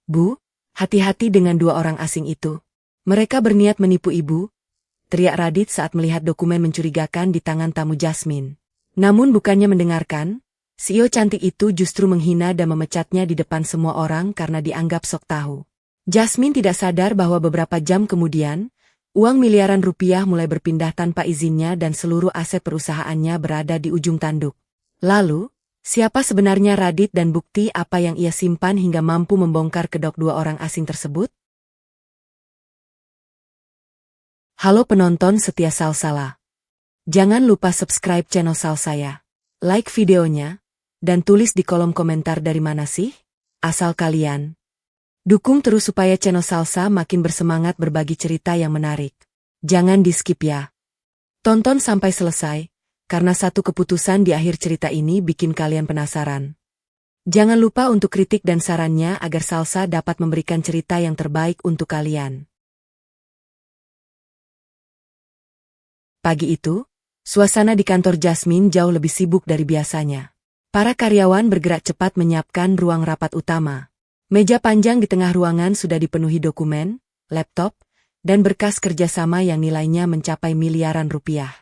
Bu, hati-hati dengan dua orang asing itu. Mereka berniat menipu ibu, teriak Radit saat melihat dokumen mencurigakan di tangan tamu Jasmine. Namun bukannya mendengarkan, CEO cantik itu justru menghina dan memecatnya di depan semua orang karena dianggap sok tahu. Jasmine tidak sadar bahwa beberapa jam kemudian, uang miliaran rupiah mulai berpindah tanpa izinnya dan seluruh aset perusahaannya berada di ujung tanduk. Lalu, siapa sebenarnya Radit dan bukti apa yang ia simpan hingga mampu membongkar kedok dua orang asing tersebut? Halo penonton setia Salsala. Jangan lupa subscribe channel Sal saya, like videonya, dan tulis di kolom komentar dari mana sih asal kalian. Dukung terus supaya channel Salsa makin bersemangat berbagi cerita yang menarik. Jangan di-skip ya. Tonton sampai selesai, karena satu keputusan di akhir cerita ini bikin kalian penasaran. Jangan lupa untuk kritik dan sarannya agar Salsa dapat memberikan cerita yang terbaik untuk kalian. Pagi itu, suasana di kantor Jasmine jauh lebih sibuk dari biasanya. Para karyawan bergerak cepat menyiapkan ruang rapat utama. Meja panjang di tengah ruangan sudah dipenuhi dokumen, laptop, dan berkas kerjasama yang nilainya mencapai miliaran rupiah.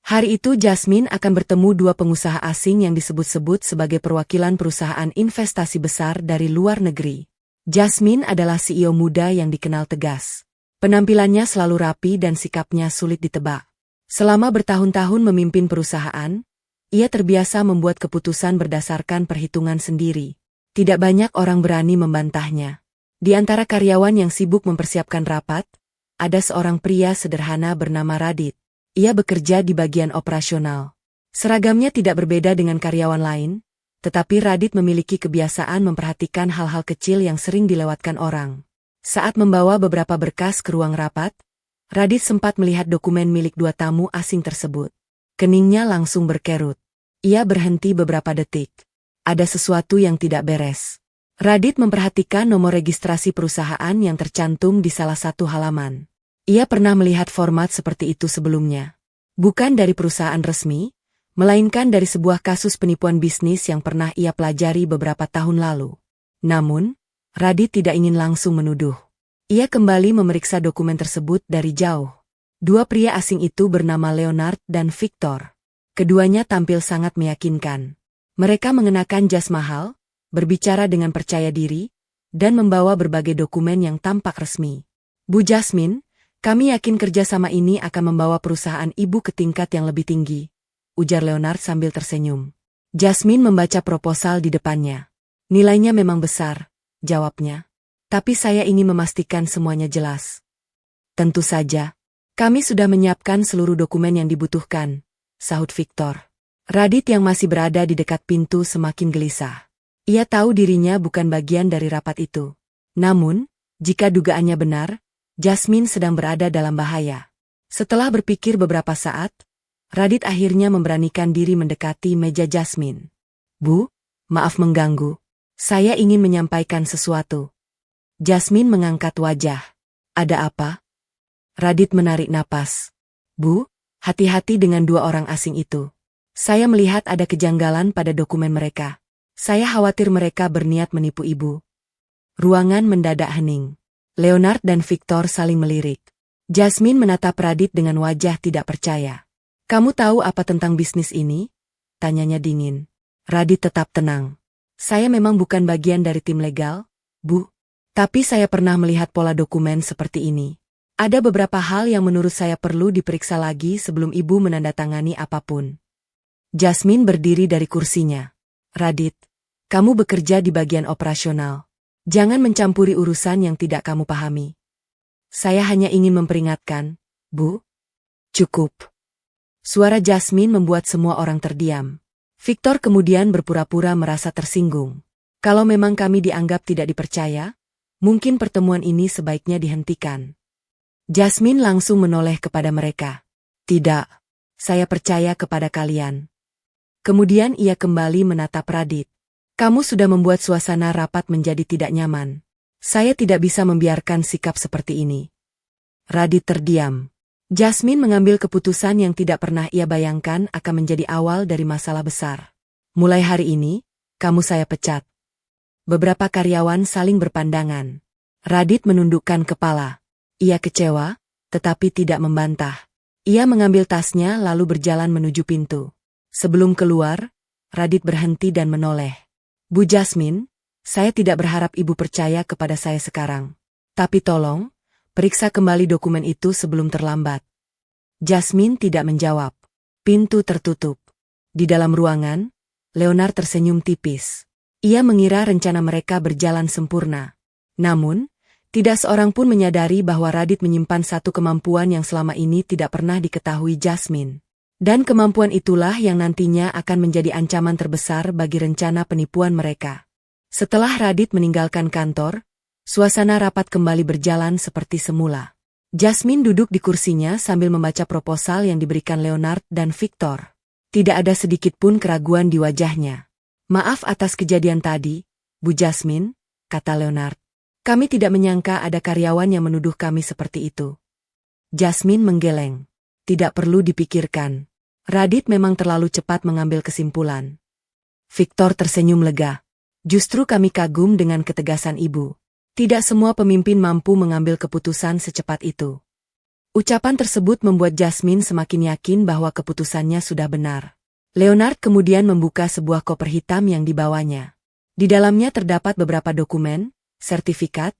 Hari itu Jasmine akan bertemu dua pengusaha asing yang disebut-sebut sebagai perwakilan perusahaan investasi besar dari luar negeri. Jasmine adalah CEO muda yang dikenal tegas. Penampilannya selalu rapi dan sikapnya sulit ditebak. Selama bertahun-tahun memimpin perusahaan, ia terbiasa membuat keputusan berdasarkan perhitungan sendiri. Tidak banyak orang berani membantahnya. Di antara karyawan yang sibuk mempersiapkan rapat, ada seorang pria sederhana bernama Radit. Ia bekerja di bagian operasional. Seragamnya tidak berbeda dengan karyawan lain, tetapi Radit memiliki kebiasaan memperhatikan hal-hal kecil yang sering dilewatkan orang. Saat membawa beberapa berkas ke ruang rapat, Radit sempat melihat dokumen milik dua tamu asing tersebut. Keningnya langsung berkerut. Ia berhenti beberapa detik. Ada sesuatu yang tidak beres. Radit memperhatikan nomor registrasi perusahaan yang tercantum di salah satu halaman. Ia pernah melihat format seperti itu sebelumnya. Bukan dari perusahaan resmi, melainkan dari sebuah kasus penipuan bisnis yang pernah ia pelajari beberapa tahun lalu. Namun, Radit tidak ingin langsung menuduh. Ia kembali memeriksa dokumen tersebut dari jauh. Dua pria asing itu bernama Leonard dan Victor. Keduanya tampil sangat meyakinkan. Mereka mengenakan jas mahal, berbicara dengan percaya diri, dan membawa berbagai dokumen yang tampak resmi. Bu Jasmine, kami yakin kerjasama ini akan membawa perusahaan ibu ke tingkat yang lebih tinggi, ujar Leonard sambil tersenyum. Jasmine membaca proposal di depannya. Nilainya memang besar, jawabnya. Tapi saya ingin memastikan semuanya jelas. Tentu saja. Kami sudah menyiapkan seluruh dokumen yang dibutuhkan, sahut Victor. Radit yang masih berada di dekat pintu semakin gelisah. Ia tahu dirinya bukan bagian dari rapat itu. Namun, jika dugaannya benar, Jasmine sedang berada dalam bahaya. Setelah berpikir beberapa saat, Radit akhirnya memberanikan diri mendekati meja Jasmine. Bu, maaf mengganggu. Saya ingin menyampaikan sesuatu. Jasmine mengangkat wajah. Ada apa? Radit menarik napas. Bu, hati-hati dengan dua orang asing itu. Saya melihat ada kejanggalan pada dokumen mereka. Saya khawatir mereka berniat menipu ibu. Ruangan mendadak hening. Leonard dan Victor saling melirik. Jasmine menatap Radit dengan wajah tidak percaya. Kamu tahu apa tentang bisnis ini? Tanyanya dingin. Radit tetap tenang. Saya memang bukan bagian dari tim legal, Bu. Tapi saya pernah melihat pola dokumen seperti ini. Ada beberapa hal yang menurut saya perlu diperiksa lagi sebelum ibu menandatangani apapun. Jasmine berdiri dari kursinya. Radit, kamu bekerja di bagian operasional. Jangan mencampuri urusan yang tidak kamu pahami. Saya hanya ingin memperingatkan, Bu. Cukup. Suara Jasmine membuat semua orang terdiam. Victor kemudian berpura-pura merasa tersinggung. Kalau memang kami dianggap tidak dipercaya, mungkin pertemuan ini sebaiknya dihentikan. Jasmine langsung menoleh kepada mereka. Tidak, saya percaya kepada kalian. Kemudian ia kembali menatap Radit. Kamu sudah membuat suasana rapat menjadi tidak nyaman. Saya tidak bisa membiarkan sikap seperti ini. Radit terdiam. Jasmine mengambil keputusan yang tidak pernah ia bayangkan akan menjadi awal dari masalah besar. Mulai hari ini, kamu saya pecat. Beberapa karyawan saling berpandangan. Radit menundukkan kepala. Ia kecewa, tetapi tidak membantah. Ia mengambil tasnya lalu berjalan menuju pintu. Sebelum keluar, Radit berhenti dan menoleh. Bu Jasmine, saya tidak berharap ibu percaya kepada saya sekarang. Tapi tolong, periksa kembali dokumen itu sebelum terlambat. Jasmine tidak menjawab. Pintu tertutup. Di dalam ruangan, Leonard tersenyum tipis. Ia mengira rencana mereka berjalan sempurna. Namun, tidak seorang pun menyadari bahwa Radit menyimpan satu kemampuan yang selama ini tidak pernah diketahui Jasmine. Dan kemampuan itulah yang nantinya akan menjadi ancaman terbesar bagi rencana penipuan mereka. Setelah Radit meninggalkan kantor, suasana rapat kembali berjalan seperti semula. Jasmine duduk di kursinya sambil membaca proposal yang diberikan Leonard dan Victor. Tidak ada sedikit pun keraguan di wajahnya. Maaf atas kejadian tadi, Bu Jasmine, kata Leonard. Kami tidak menyangka ada karyawan yang menuduh kami seperti itu. Jasmine menggeleng. Tidak perlu dipikirkan. Radit memang terlalu cepat mengambil kesimpulan. Victor tersenyum lega. Justru kami kagum dengan ketegasan ibu. Tidak semua pemimpin mampu mengambil keputusan secepat itu. Ucapan tersebut membuat Jasmine semakin yakin bahwa keputusannya sudah benar. Leonard kemudian membuka sebuah koper hitam yang dibawanya. Di dalamnya terdapat beberapa dokumen, sertifikat,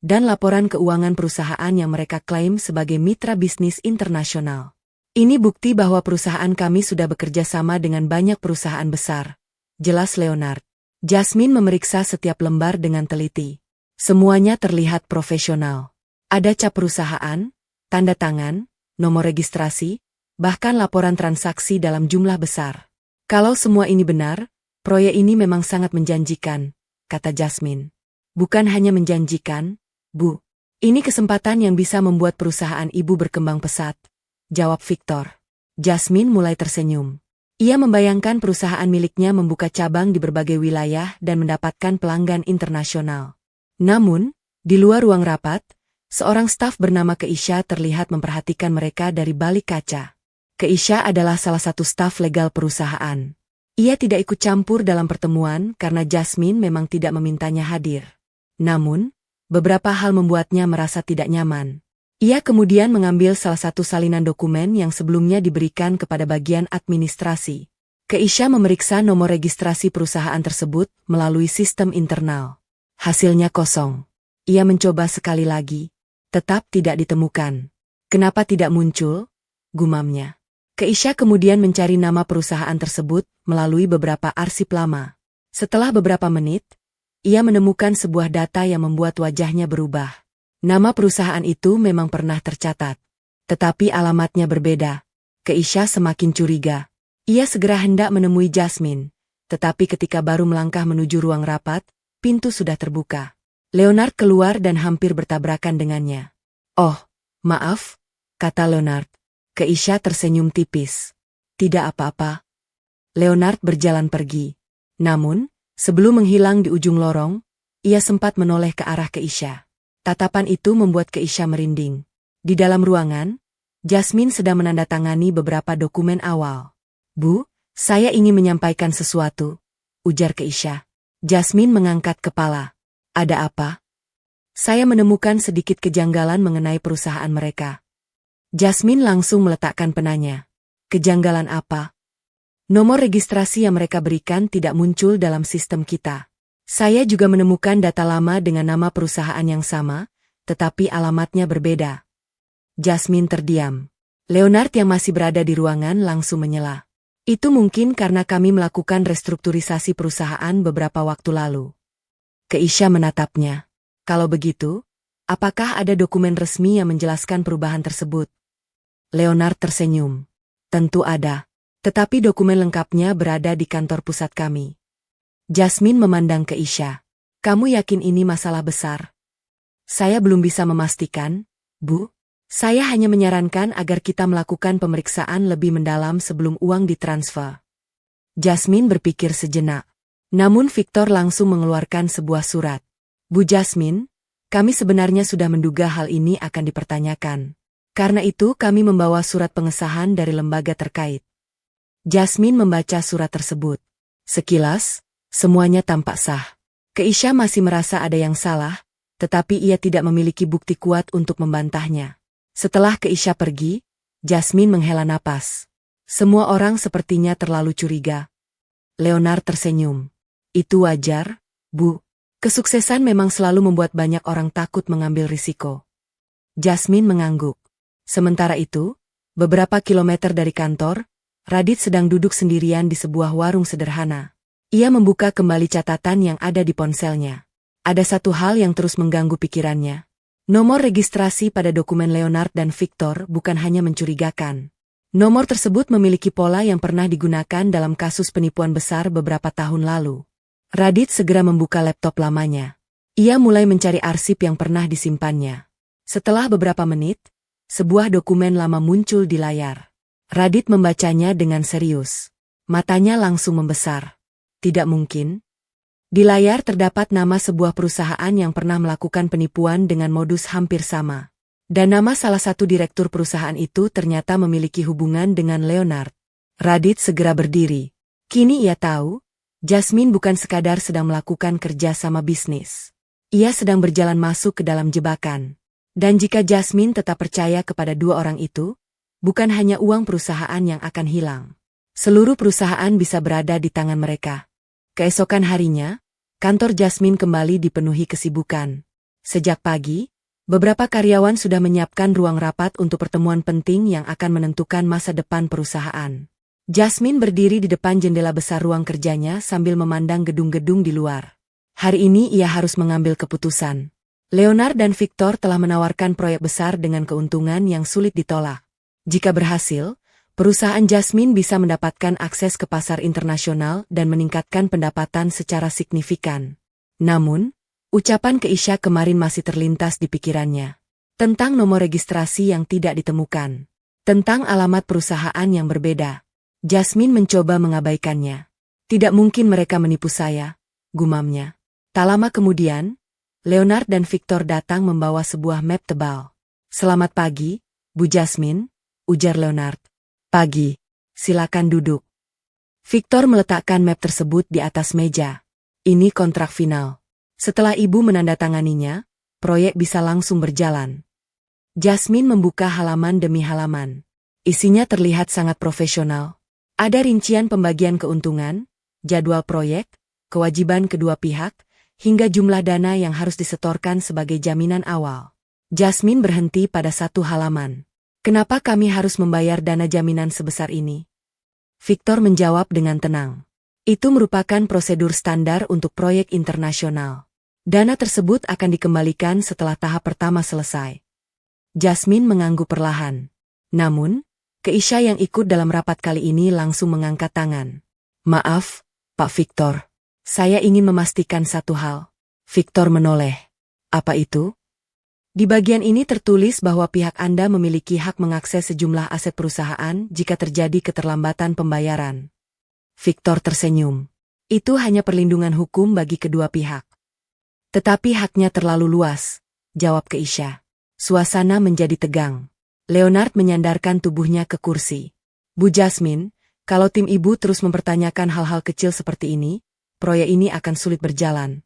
dan laporan keuangan perusahaan yang mereka klaim sebagai mitra bisnis internasional. Ini bukti bahwa perusahaan kami sudah bekerja sama dengan banyak perusahaan besar, jelas Leonard. Jasmine memeriksa setiap lembar dengan teliti. Semuanya terlihat profesional. Ada cap perusahaan, tanda tangan, nomor registrasi, bahkan laporan transaksi dalam jumlah besar. Kalau semua ini benar, proyek ini memang sangat menjanjikan, kata Jasmine. Bukan hanya menjanjikan, Bu. Ini kesempatan yang bisa membuat perusahaan ibu berkembang pesat, jawab Victor. Jasmine mulai tersenyum. Ia membayangkan perusahaan miliknya membuka cabang di berbagai wilayah dan mendapatkan pelanggan internasional. Namun, di luar ruang rapat, seorang staf bernama Keisha terlihat memperhatikan mereka dari balik kaca. Keisha adalah salah satu staf legal perusahaan. Ia tidak ikut campur dalam pertemuan karena Jasmine memang tidak memintanya hadir. Namun, beberapa hal membuatnya merasa tidak nyaman. Ia kemudian mengambil salah satu salinan dokumen yang sebelumnya diberikan kepada bagian administrasi. Keisha memeriksa nomor registrasi perusahaan tersebut melalui sistem internal. Hasilnya kosong. Ia mencoba sekali lagi, tetap tidak ditemukan. Kenapa tidak muncul? Gumamnya. Keisha kemudian mencari nama perusahaan tersebut melalui beberapa arsip lama. Setelah beberapa menit, ia menemukan sebuah data yang membuat wajahnya berubah. Nama perusahaan itu memang pernah tercatat. Tetapi alamatnya berbeda. Keisha semakin curiga. Ia segera hendak menemui Jasmine. Tetapi ketika baru melangkah menuju ruang rapat, pintu sudah terbuka. Leonard keluar dan hampir bertabrakan dengannya. Oh, maaf, kata Leonard. Keisha tersenyum tipis. Tidak apa-apa. Leonard berjalan pergi. Namun, sebelum menghilang di ujung lorong, ia sempat menoleh ke arah Keisha. Tatapan itu membuat Keisha merinding. Di dalam ruangan, Jasmine sedang menandatangani beberapa dokumen awal. Bu, saya ingin menyampaikan sesuatu, ujar Keisha. Jasmine mengangkat kepala. Ada apa? Saya menemukan sedikit kejanggalan mengenai perusahaan mereka. Jasmine langsung meletakkan penanya. Kejanggalan apa? Nomor registrasi yang mereka berikan tidak muncul dalam sistem kita. Saya juga menemukan data lama dengan nama perusahaan yang sama, tetapi alamatnya berbeda. Jasmine terdiam. Leonard yang masih berada di ruangan langsung menyela. Itu mungkin karena kami melakukan restrukturisasi perusahaan beberapa waktu lalu. Keisha menatapnya. Kalau begitu, apakah ada dokumen resmi yang menjelaskan perubahan tersebut? Leonard tersenyum. Tentu ada. Tetapi dokumen lengkapnya berada di kantor pusat kami. Jasmine memandang Keisha. Kamu yakin ini masalah besar? Saya belum bisa memastikan, Bu. Saya hanya menyarankan agar kita melakukan pemeriksaan lebih mendalam sebelum uang ditransfer. Jasmine berpikir sejenak. Namun Victor langsung mengeluarkan sebuah surat. Bu Jasmine, kami sebenarnya sudah menduga hal ini akan dipertanyakan. Karena itu kami membawa surat pengesahan dari lembaga terkait. Jasmine membaca surat tersebut. Sekilas, semuanya tampak sah. Keisha masih merasa ada yang salah, tetapi ia tidak memiliki bukti kuat untuk membantahnya. Setelah Keisha pergi, Jasmine menghela napas. Semua orang sepertinya terlalu curiga. Leonard tersenyum. Itu wajar, Bu. Kesuksesan memang selalu membuat banyak orang takut mengambil risiko. Jasmine mengangguk. Sementara itu, beberapa kilometer dari kantor, Radit sedang duduk sendirian di sebuah warung sederhana. Ia membuka kembali catatan yang ada di ponselnya. Ada satu hal yang terus mengganggu pikirannya. Nomor registrasi pada dokumen Leonard dan Victor bukan hanya mencurigakan. Nomor tersebut memiliki pola yang pernah digunakan dalam kasus penipuan besar beberapa tahun lalu. Radit segera membuka laptop lamanya. Ia mulai mencari arsip yang pernah disimpannya. Setelah beberapa menit, sebuah dokumen lama muncul di layar. Radit membacanya dengan serius. Matanya langsung membesar. Tidak mungkin. Di layar terdapat nama sebuah perusahaan yang pernah melakukan penipuan dengan modus hampir sama. Dan nama salah satu direktur perusahaan itu ternyata memiliki hubungan dengan Leonard. Radit segera berdiri. Kini ia tahu, Jasmine bukan sekadar sedang melakukan kerja sama bisnis. Ia sedang berjalan masuk ke dalam jebakan. Dan jika Jasmine tetap percaya kepada dua orang itu, bukan hanya uang perusahaan yang akan hilang. Seluruh perusahaan bisa berada di tangan mereka. Keesokan harinya, kantor Jasmine kembali dipenuhi kesibukan. Sejak pagi, beberapa karyawan sudah menyiapkan ruang rapat untuk pertemuan penting yang akan menentukan masa depan perusahaan. Jasmine berdiri di depan jendela besar ruang kerjanya sambil memandang gedung-gedung di luar. Hari ini ia harus mengambil keputusan. Leonard dan Victor telah menawarkan proyek besar dengan keuntungan yang sulit ditolak. Jika berhasil, perusahaan Jasmine bisa mendapatkan akses ke pasar internasional dan meningkatkan pendapatan secara signifikan. Namun, ucapan Keisha kemarin masih terlintas di pikirannya. Tentang nomor registrasi yang tidak ditemukan. Tentang alamat perusahaan yang berbeda. Jasmine mencoba mengabaikannya. Tidak mungkin mereka menipu saya, gumamnya. Tak lama kemudian, Leonard dan Victor datang membawa sebuah map tebal. Selamat pagi, Bu Jasmine, ujar Leonard. Pagi, silakan duduk. Victor meletakkan map tersebut di atas meja. Ini kontrak final. Setelah ibu menandatanganinya, proyek bisa langsung berjalan. Jasmine membuka halaman demi halaman. Isinya terlihat sangat profesional. Ada rincian pembagian keuntungan, jadwal proyek, kewajiban kedua pihak, hingga jumlah dana yang harus disetorkan sebagai jaminan awal. Jasmine berhenti pada satu halaman. Kenapa kami harus membayar dana jaminan sebesar ini? Victor menjawab dengan tenang. Itu merupakan prosedur standar untuk proyek internasional. Dana tersebut akan dikembalikan setelah tahap pertama selesai. Jasmine mengangguk perlahan. Namun, Keisha yang ikut dalam rapat kali ini langsung mengangkat tangan. Maaf, Pak Victor. Saya ingin memastikan satu hal. Victor menoleh. Apa itu? Di bagian ini tertulis bahwa pihak Anda memiliki hak mengakses sejumlah aset perusahaan jika terjadi keterlambatan pembayaran. Victor tersenyum. Itu hanya perlindungan hukum bagi kedua pihak. Tetapi haknya terlalu luas, jawab Keisha. Suasana menjadi tegang. Leonard menyandarkan tubuhnya ke kursi. Bu Jasmine, kalau tim ibu terus mempertanyakan hal-hal kecil seperti ini, proyek ini akan sulit berjalan.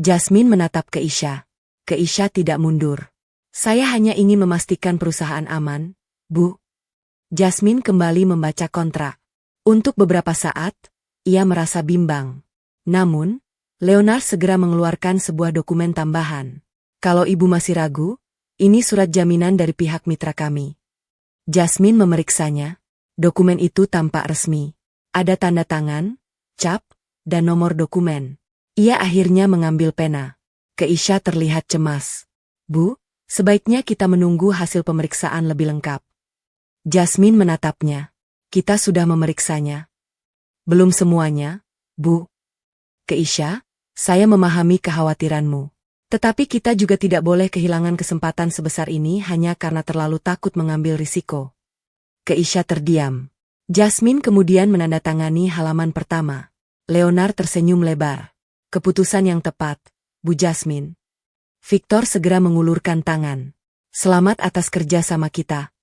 Jasmine menatap Keisha. Keisha tidak mundur. Saya hanya ingin memastikan perusahaan aman, Bu. Jasmine kembali membaca kontrak. Untuk beberapa saat, ia merasa bimbang. Namun, Leonard segera mengeluarkan sebuah dokumen tambahan. Kalau ibu masih ragu, ini surat jaminan dari pihak mitra kami. Jasmine memeriksanya. Dokumen itu tampak resmi. Ada tanda tangan, cap, dan nomor dokumen. Ia akhirnya mengambil pena. Keisha terlihat cemas. Bu, sebaiknya kita menunggu hasil pemeriksaan lebih lengkap. Jasmine menatapnya. Kita sudah memeriksanya. Belum semuanya, Bu. Keisha, saya memahami kekhawatiranmu. Tetapi kita juga tidak boleh kehilangan kesempatan sebesar ini hanya karena terlalu takut mengambil risiko. Keisha terdiam. Jasmine kemudian menandatangani halaman pertama. Leonard tersenyum lebar. Keputusan yang tepat, Bu Jasmine. Victor segera mengulurkan tangan. Selamat atas kerja sama kita.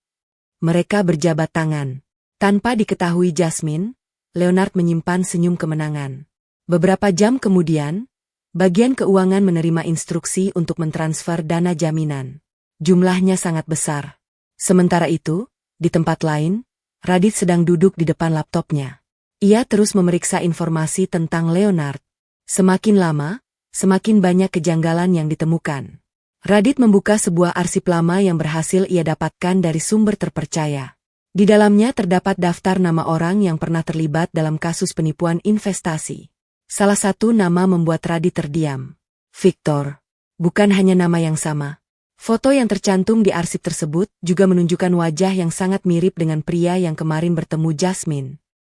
Mereka berjabat tangan. Tanpa diketahui Jasmine, Leonard menyimpan senyum kemenangan. Beberapa jam kemudian, Bagian keuangan menerima instruksi untuk mentransfer dana jaminan. Jumlahnya sangat besar. Sementara itu, di tempat lain, Radit sedang duduk di depan laptopnya. Ia terus memeriksa informasi tentang Leonard. Semakin lama, semakin banyak kejanggalan yang ditemukan. Radit membuka sebuah arsip lama yang berhasil ia dapatkan dari sumber terpercaya. Di dalamnya terdapat daftar nama orang yang pernah terlibat dalam kasus penipuan investasi. Salah satu nama membuat Radit terdiam. Victor. Bukan hanya nama yang sama. Foto yang tercantum di arsip tersebut juga menunjukkan wajah yang sangat mirip dengan pria yang kemarin bertemu Jasmine.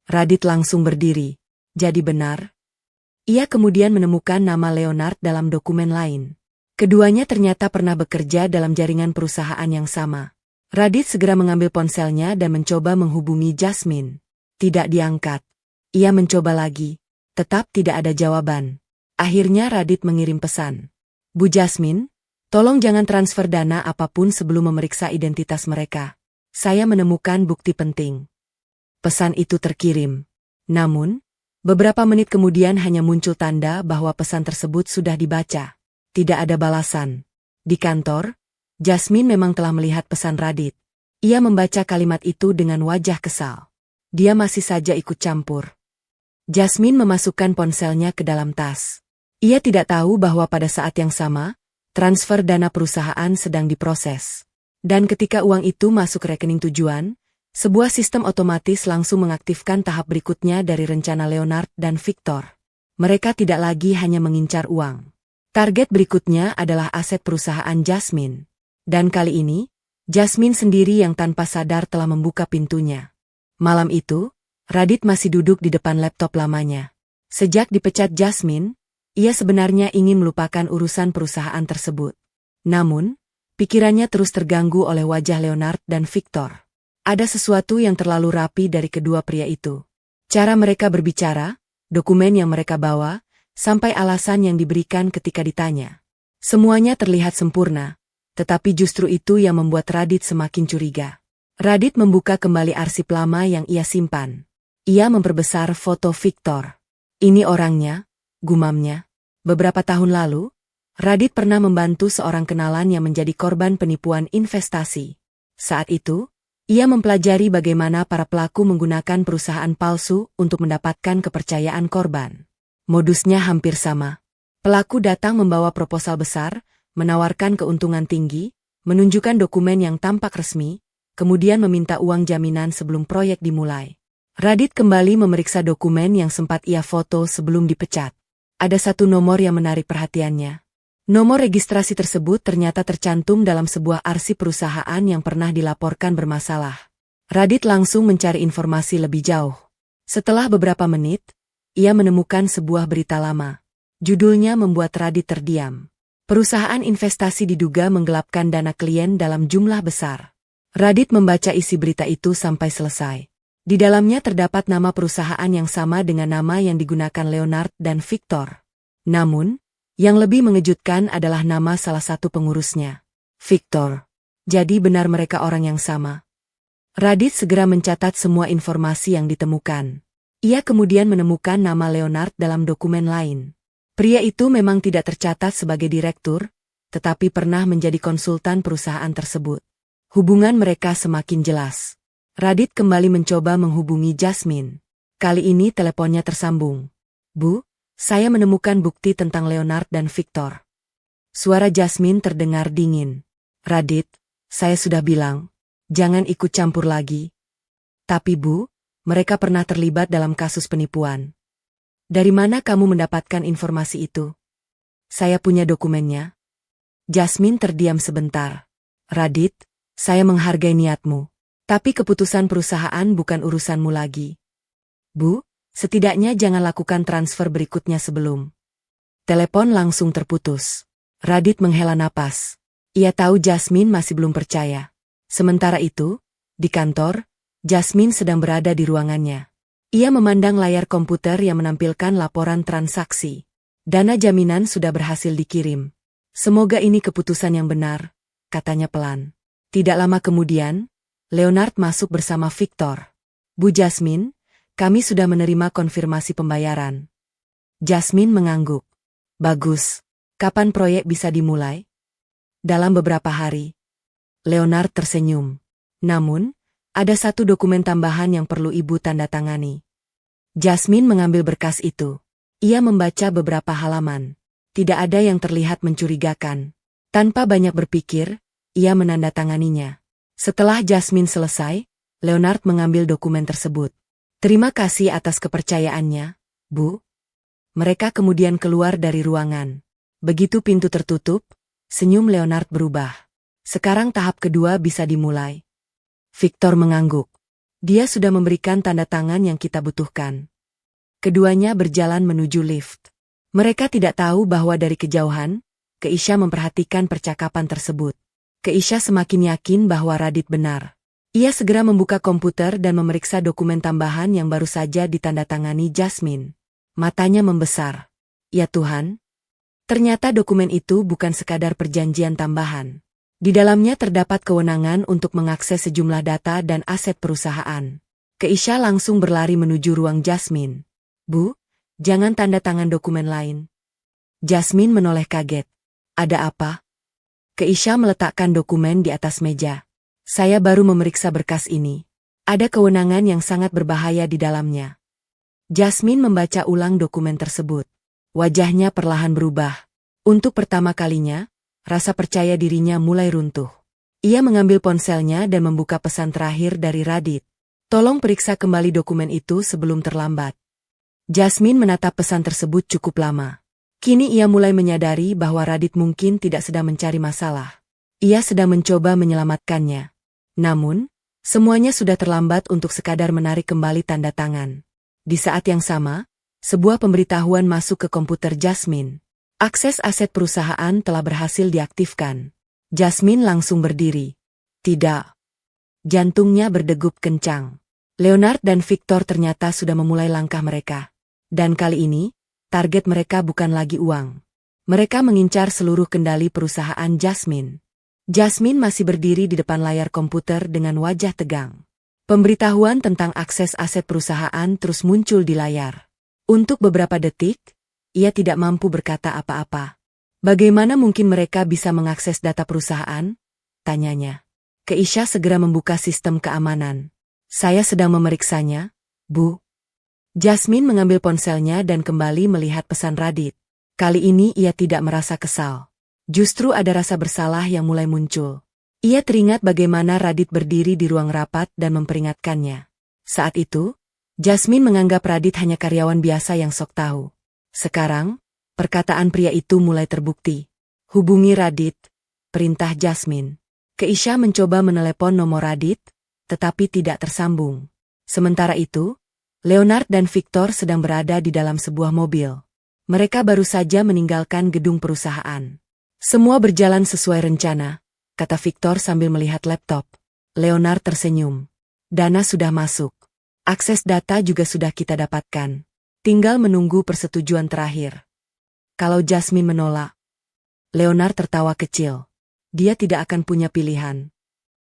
Radit langsung berdiri. Jadi benar? Ia kemudian menemukan nama Leonard dalam dokumen lain. Keduanya ternyata pernah bekerja dalam jaringan perusahaan yang sama. Radit segera mengambil ponselnya dan mencoba menghubungi Jasmine. Tidak diangkat. Ia mencoba lagi. Tetap tidak ada jawaban. Akhirnya Radit mengirim pesan. Bu Jasmine, tolong jangan transfer dana apapun sebelum memeriksa identitas mereka. Saya menemukan bukti penting. Pesan itu terkirim. Namun, beberapa menit kemudian hanya muncul tanda bahwa pesan tersebut sudah dibaca. Tidak ada balasan. Di kantor, Jasmine memang telah melihat pesan Radit. Ia membaca kalimat itu dengan wajah kesal. Dia masih saja ikut campur. Jasmine memasukkan ponselnya ke dalam tas. Ia tidak tahu bahwa pada saat yang sama, transfer dana perusahaan sedang diproses. Dan ketika uang itu masuk rekening tujuan, sebuah sistem otomatis langsung mengaktifkan tahap berikutnya dari rencana Leonard dan Victor. Mereka tidak lagi hanya mengincar uang. Target berikutnya adalah aset perusahaan Jasmine. Dan kali ini, Jasmine sendiri yang tanpa sadar telah membuka pintunya. Malam itu, Radit masih duduk di depan laptop lamanya. Sejak dipecat Jasmine, ia sebenarnya ingin melupakan urusan perusahaan tersebut. Namun, pikirannya terus terganggu oleh wajah Leonard dan Victor. Ada sesuatu yang terlalu rapi dari kedua pria itu. Cara mereka berbicara, dokumen yang mereka bawa, sampai alasan yang diberikan ketika ditanya. Semuanya terlihat sempurna, tetapi justru itu yang membuat Radit semakin curiga. Radit membuka kembali arsip lama yang ia simpan. Ia memperbesar foto Victor. Ini orangnya, gumamnya. Beberapa tahun lalu, Radit pernah membantu seorang kenalan yang menjadi korban penipuan investasi. Saat itu, ia mempelajari bagaimana para pelaku menggunakan perusahaan palsu untuk mendapatkan kepercayaan korban. Modusnya hampir sama. Pelaku datang membawa proposal besar, menawarkan keuntungan tinggi, menunjukkan dokumen yang tampak resmi, kemudian meminta uang jaminan sebelum proyek dimulai. Radit kembali memeriksa dokumen yang sempat ia foto sebelum dipecat. Ada satu nomor yang menarik perhatiannya. Nomor registrasi tersebut ternyata tercantum dalam sebuah arsip perusahaan yang pernah dilaporkan bermasalah. Radit langsung mencari informasi lebih jauh. Setelah beberapa menit, ia menemukan sebuah berita lama. Judulnya membuat Radit terdiam. Perusahaan investasi diduga menggelapkan dana klien dalam jumlah besar. Radit membaca isi berita itu sampai selesai. Di dalamnya terdapat nama perusahaan yang sama dengan nama yang digunakan Leonard dan Victor. Namun, yang lebih mengejutkan adalah nama salah satu pengurusnya. Victor. Jadi benar mereka orang yang sama. Radit segera mencatat semua informasi yang ditemukan. Ia kemudian menemukan nama Leonard dalam dokumen lain. Pria itu memang tidak tercatat sebagai direktur, tetapi pernah menjadi konsultan perusahaan tersebut. Hubungan mereka semakin jelas. Radit kembali mencoba menghubungi Jasmine. Kali ini teleponnya tersambung. Bu, saya menemukan bukti tentang Leonard dan Victor. Suara Jasmine terdengar dingin. Radit, saya sudah bilang, jangan ikut campur lagi. Tapi Bu, mereka pernah terlibat dalam kasus penipuan. Dari mana kamu mendapatkan informasi itu? Saya punya dokumennya. Jasmine terdiam sebentar. Radit, saya menghargai niatmu. Tapi keputusan perusahaan bukan urusanmu lagi. Bu, setidaknya jangan lakukan transfer berikutnya sebelum. Telepon langsung terputus. Radit menghela napas. Ia tahu Jasmine masih belum percaya. Sementara itu, di kantor, Jasmine sedang berada di ruangannya. Ia memandang layar komputer yang menampilkan laporan transaksi. Dana jaminan sudah berhasil dikirim. Semoga ini keputusan yang benar, katanya pelan. Tidak lama kemudian, Leonard masuk bersama Victor. Bu Jasmine, kami sudah menerima konfirmasi pembayaran. Jasmine mengangguk. Bagus. Kapan proyek bisa dimulai? Dalam beberapa hari. Leonard tersenyum. Namun, ada satu dokumen tambahan yang perlu ibu tanda tangani. Jasmine mengambil berkas itu. Ia membaca beberapa halaman. Tidak ada yang terlihat mencurigakan. Tanpa banyak berpikir, ia menandatanganinya. Setelah Jasmine selesai, Leonard mengambil dokumen tersebut. Terima kasih atas kepercayaannya, Bu. Mereka kemudian keluar dari ruangan. Begitu pintu tertutup, senyum Leonard berubah. Sekarang tahap kedua bisa dimulai. Victor mengangguk. Dia sudah memberikan tanda tangan yang kita butuhkan. Keduanya berjalan menuju lift. Mereka tidak tahu bahwa dari kejauhan, Keisha memperhatikan percakapan tersebut. Keisha semakin yakin bahwa Radit benar. Ia segera membuka komputer dan memeriksa dokumen tambahan yang baru saja ditandatangani Jasmine. Matanya membesar. Ya Tuhan. Ternyata dokumen itu bukan sekadar perjanjian tambahan. Di dalamnya terdapat kewenangan untuk mengakses sejumlah data dan aset perusahaan. Keisha langsung berlari menuju ruang Jasmine. Bu, jangan tanda tangan dokumen lain. Jasmine menoleh kaget. Ada apa? Keisha meletakkan dokumen di atas meja. Saya baru memeriksa berkas ini. Ada kewenangan yang sangat berbahaya di dalamnya. Jasmine membaca ulang dokumen tersebut. Wajahnya perlahan berubah. Untuk pertama kalinya, rasa percaya dirinya mulai runtuh. Ia mengambil ponselnya dan membuka pesan terakhir dari Radit. Tolong periksa kembali dokumen itu sebelum terlambat. Jasmine menatap pesan tersebut cukup lama. Kini ia mulai menyadari bahwa Radit mungkin tidak sedang mencari masalah. Ia sedang mencoba menyelamatkannya. Namun, semuanya sudah terlambat untuk sekadar menarik kembali tanda tangan. Di saat yang sama, sebuah pemberitahuan masuk ke komputer Jasmine. Akses aset perusahaan telah berhasil diaktifkan. Jasmine langsung berdiri. Tidak. Jantungnya berdegup kencang. Leonard dan Victor ternyata sudah memulai langkah mereka. Dan kali ini, target mereka bukan lagi uang. Mereka mengincar seluruh kendali perusahaan Jasmine. Jasmine masih berdiri di depan layar komputer dengan wajah tegang. Pemberitahuan tentang akses aset perusahaan terus muncul di layar. Untuk beberapa detik, ia tidak mampu berkata apa-apa. Bagaimana mungkin mereka bisa mengakses data perusahaan? Tanyanya. Keisha segera membuka sistem keamanan. Saya sedang memeriksanya, Bu. Jasmine mengambil ponselnya dan kembali melihat pesan Radit. Kali ini ia tidak merasa kesal. Justru ada rasa bersalah yang mulai muncul. Ia teringat bagaimana Radit berdiri di ruang rapat dan memperingatkannya. Saat itu, Jasmine menganggap Radit hanya karyawan biasa yang sok tahu. Sekarang, perkataan pria itu mulai terbukti. Hubungi Radit, perintah Jasmine. Keisha mencoba menelepon nomor Radit, tetapi tidak tersambung. Sementara itu, Leonard dan Victor sedang berada di dalam sebuah mobil. Mereka baru saja meninggalkan gedung perusahaan. Semua berjalan sesuai rencana, kata Victor sambil melihat laptop. Leonard tersenyum. Dana sudah masuk. Akses data juga sudah kita dapatkan. Tinggal menunggu persetujuan terakhir. Kalau Jasmine menolak, Leonard tertawa kecil. Dia tidak akan punya pilihan.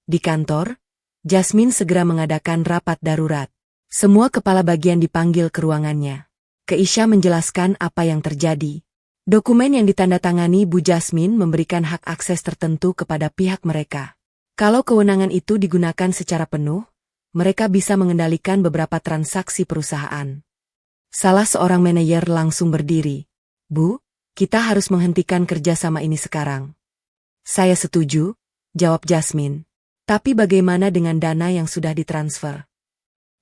Di kantor, Jasmine segera mengadakan rapat darurat. Semua kepala bagian dipanggil ke ruangannya. Keisha menjelaskan apa yang terjadi. Dokumen yang ditandatangani Bu Jasmine memberikan hak akses tertentu kepada pihak mereka. Kalau kewenangan itu digunakan secara penuh, mereka bisa mengendalikan beberapa transaksi perusahaan. Salah seorang manajer langsung berdiri. Bu, kita harus menghentikan kerjasama ini sekarang. Saya setuju, jawab Jasmine. Tapi bagaimana dengan dana yang sudah ditransfer?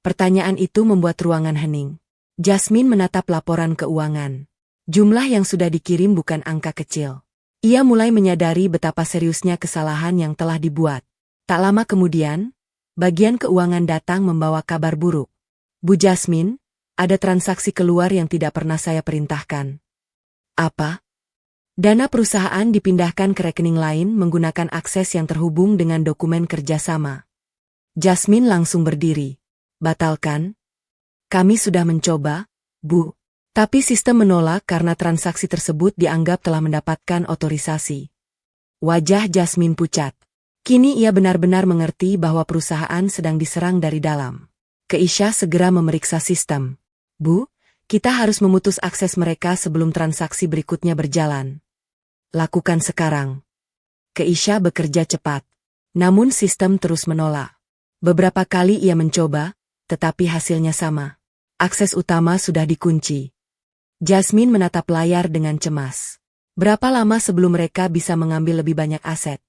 Pertanyaan itu membuat ruangan hening. Jasmine menatap laporan keuangan. Jumlah yang sudah dikirim bukan angka kecil. Ia mulai menyadari betapa seriusnya kesalahan yang telah dibuat. Tak lama kemudian, bagian keuangan datang membawa kabar buruk. Bu Jasmine, ada transaksi keluar yang tidak pernah saya perintahkan. Apa? Dana perusahaan dipindahkan ke rekening lain menggunakan akses yang terhubung dengan dokumen kerjasama. Jasmine langsung berdiri. Batalkan? Kami sudah mencoba, Bu. Tapi sistem menolak karena transaksi tersebut dianggap telah mendapatkan otorisasi. Wajah Jasmine pucat. Kini ia benar-benar mengerti bahwa perusahaan sedang diserang dari dalam. Keisha segera memeriksa sistem. Bu, Kita harus memutus akses mereka sebelum transaksi berikutnya berjalan. Lakukan sekarang. Keisha bekerja cepat. Namun sistem terus menolak. Beberapa kali ia mencoba, tetapi hasilnya sama. Akses utama sudah dikunci. Jasmine menatap layar dengan cemas. Berapa lama sebelum mereka bisa mengambil lebih banyak aset?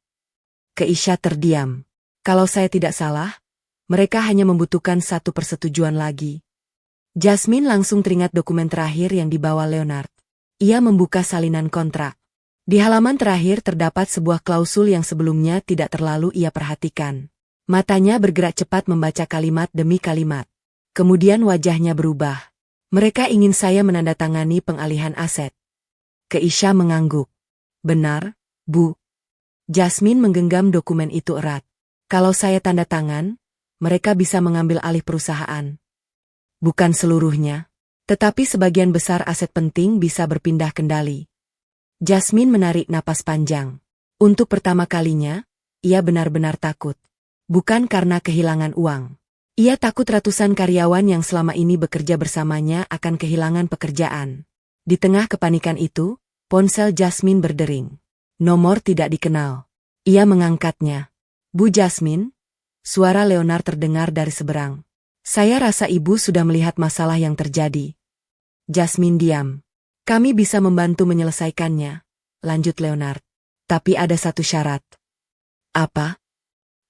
Keisha terdiam. Kalau saya tidak salah, mereka hanya membutuhkan satu persetujuan lagi. Jasmine langsung teringat dokumen terakhir yang dibawa Leonard. Ia membuka salinan kontrak. Di halaman terakhir terdapat sebuah klausul yang sebelumnya tidak terlalu ia perhatikan. Matanya bergerak cepat membaca kalimat demi kalimat. Kemudian wajahnya berubah. Mereka ingin saya menandatangani pengalihan aset. Keisha mengangguk. Benar, Bu. Jasmine menggenggam dokumen itu erat. Kalau saya tanda tangan, mereka bisa mengambil alih perusahaan. Bukan seluruhnya, tetapi sebagian besar aset penting bisa berpindah kendali. Jasmine menarik napas panjang. Untuk pertama kalinya, ia benar-benar takut. Bukan karena kehilangan uang. Ia takut ratusan karyawan yang selama ini bekerja bersamanya akan kehilangan pekerjaan. Di tengah kepanikan itu, ponsel Jasmine berdering. Nomor tidak dikenal. Ia mengangkatnya. Bu Jasmine, suara Leonard terdengar dari seberang. Saya rasa ibu sudah melihat masalah yang terjadi. Jasmine diam. Kami bisa membantu menyelesaikannya, lanjut Leonard. Tapi ada satu syarat. Apa?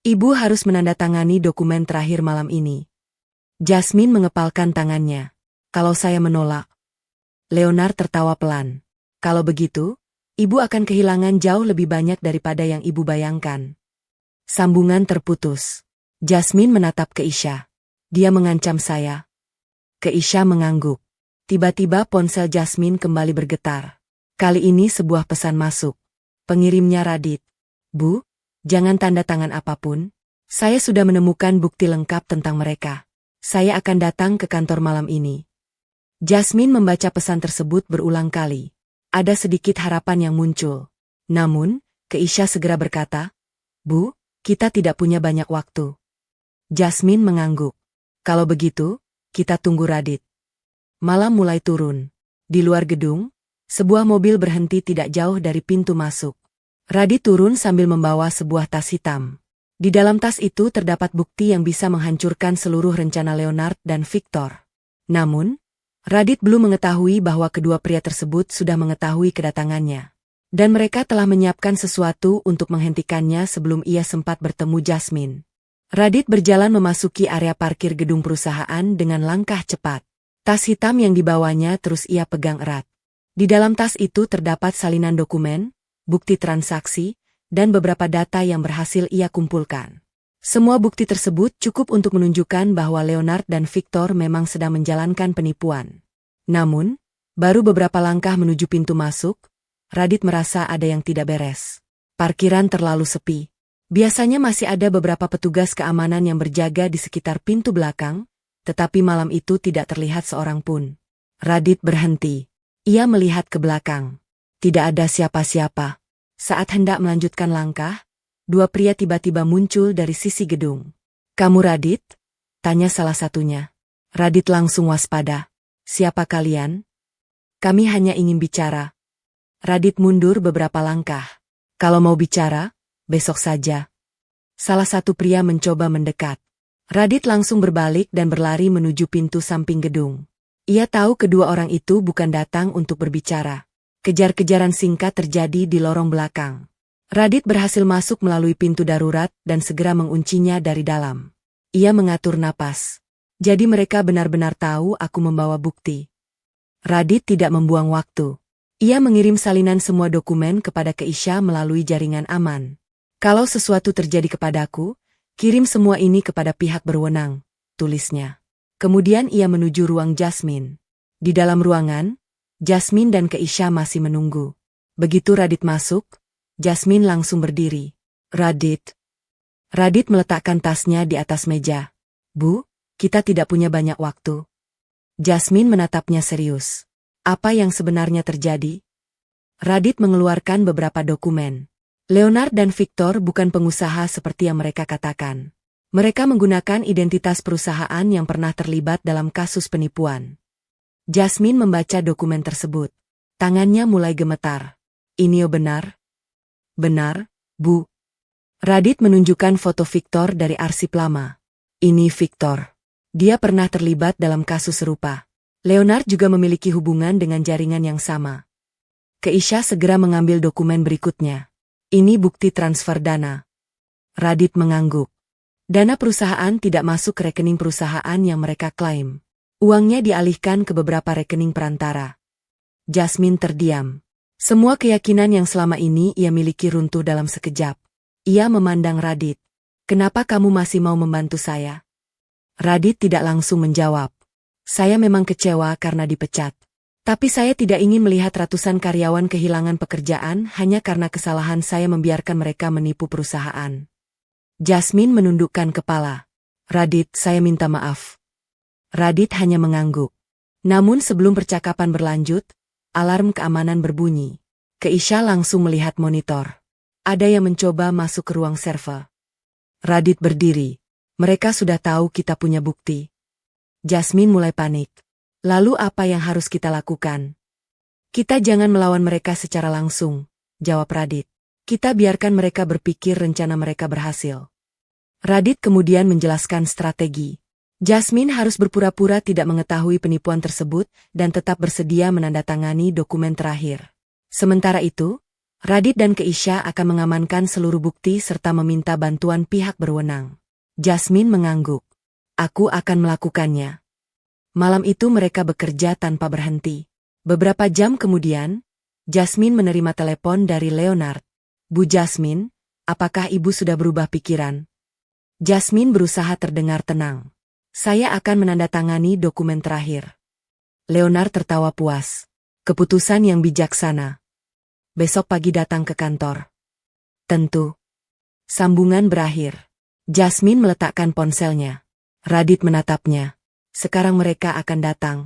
Ibu harus menandatangani dokumen terakhir malam ini. Jasmine mengepalkan tangannya. Kalau saya menolak. Leonard tertawa pelan. Kalau begitu, ibu akan kehilangan jauh lebih banyak daripada yang ibu bayangkan. Sambungan terputus. Jasmine menatap Keisha. Dia mengancam saya. Keisha mengangguk. Tiba-tiba ponsel Jasmine kembali bergetar. Kali ini sebuah pesan masuk. Pengirimnya Radit. Bu, jangan tanda tangan apapun. Saya sudah menemukan bukti lengkap tentang mereka. Saya akan datang ke kantor malam ini. Jasmine membaca pesan tersebut berulang kali. Ada sedikit harapan yang muncul. Namun, Keisha segera berkata, Bu, kita tidak punya banyak waktu. Jasmine mengangguk. Kalau begitu, kita tunggu Radit. Malam mulai turun. Di luar gedung, sebuah mobil berhenti tidak jauh dari pintu masuk. Radit turun sambil membawa sebuah tas hitam. Di dalam tas itu terdapat bukti yang bisa menghancurkan seluruh rencana Leonard dan Victor. Namun, Radit belum mengetahui bahwa kedua pria tersebut sudah mengetahui kedatangannya. Dan mereka telah menyiapkan sesuatu untuk menghentikannya sebelum ia sempat bertemu Jasmine. Radit berjalan memasuki area parkir gedung perusahaan dengan langkah cepat. Tas hitam yang dibawanya terus ia pegang erat. Di dalam tas itu terdapat salinan dokumen, bukti transaksi, dan beberapa data yang berhasil ia kumpulkan. Semua bukti tersebut cukup untuk menunjukkan bahwa Leonard dan Victor memang sedang menjalankan penipuan. Namun, baru beberapa langkah menuju pintu masuk, Radit merasa ada yang tidak beres. Parkiran terlalu sepi. Biasanya masih ada beberapa petugas keamanan yang berjaga di sekitar pintu belakang, tetapi malam itu tidak terlihat seorang pun. Radit berhenti. Ia melihat ke belakang. Tidak ada siapa-siapa. Saat hendak melanjutkan langkah, dua pria tiba-tiba muncul dari sisi gedung. Kamu Radit? Tanya salah satunya. Radit langsung waspada. Siapa kalian? Kami hanya ingin bicara. Radit mundur beberapa langkah. Kalau mau bicara, besok saja. Salah satu pria mencoba mendekat. Radit langsung berbalik dan berlari menuju pintu samping gedung. Ia tahu kedua orang itu bukan datang untuk berbicara. Kejar-kejaran singkat terjadi di lorong belakang. Radit berhasil masuk melalui pintu darurat dan segera menguncinya dari dalam. Ia mengatur napas. Jadi mereka benar-benar tahu aku membawa bukti. Radit tidak membuang waktu. Ia mengirim salinan semua dokumen kepada Keisha melalui jaringan aman. Kalau sesuatu terjadi kepadaku, kirim semua ini kepada pihak berwenang, tulisnya. Kemudian ia menuju ruang Jasmine. Di dalam ruangan, Jasmine dan Keisha masih menunggu. Begitu Radit masuk, Jasmine langsung berdiri. Radit. Radit meletakkan tasnya di atas meja. Bu, kita tidak punya banyak waktu. Jasmine menatapnya serius. Apa yang sebenarnya terjadi? Radit mengeluarkan beberapa dokumen. Leonard dan Victor bukan pengusaha seperti yang mereka katakan. Mereka menggunakan identitas perusahaan yang pernah terlibat dalam kasus penipuan. Jasmine membaca dokumen tersebut. Tangannya mulai gemetar. Ini benar? Benar, Bu. Radit menunjukkan foto Victor dari arsip lama. Ini Victor. Dia pernah terlibat dalam kasus serupa. Leonard juga memiliki hubungan dengan jaringan yang sama. Keisha segera mengambil dokumen berikutnya. Ini bukti transfer dana. Radit mengangguk. Dana perusahaan tidak masuk ke rekening perusahaan yang mereka klaim. Uangnya dialihkan ke beberapa rekening perantara. Jasmine terdiam. Semua keyakinan yang selama ini ia miliki runtuh dalam sekejap. Ia memandang Radit. Kenapa kamu masih mau membantu saya? Radit tidak langsung menjawab. Saya memang kecewa karena dipecat. Tapi saya tidak ingin melihat ratusan karyawan kehilangan pekerjaan hanya karena kesalahan saya membiarkan mereka menipu perusahaan. Jasmine menundukkan kepala. Radit, saya minta maaf. Radit hanya mengangguk. Namun sebelum percakapan berlanjut, alarm keamanan berbunyi. Keisha langsung melihat monitor. Ada yang mencoba masuk ke ruang server. Radit berdiri. Mereka sudah tahu kita punya bukti. Jasmine mulai panik. Lalu apa yang harus kita lakukan? Kita jangan melawan mereka secara langsung, jawab Radit. Kita biarkan mereka berpikir rencana mereka berhasil. Radit kemudian menjelaskan strategi. Jasmine harus berpura-pura tidak mengetahui penipuan tersebut dan tetap bersedia menandatangani dokumen terakhir. Sementara itu, Radit dan Keisha akan mengamankan seluruh bukti serta meminta bantuan pihak berwenang. Jasmine mengangguk. Aku akan melakukannya. Malam itu mereka bekerja tanpa berhenti. Beberapa jam kemudian, Jasmine menerima telepon dari Leonard. Bu Jasmine, apakah ibu sudah berubah pikiran? Jasmine berusaha terdengar tenang. Saya akan menandatangani dokumen terakhir. Leonard tertawa puas. Keputusan yang bijaksana. Besok pagi datang ke kantor. Tentu. Sambungan berakhir. Jasmine meletakkan ponselnya. Radit menatapnya. Sekarang mereka akan datang.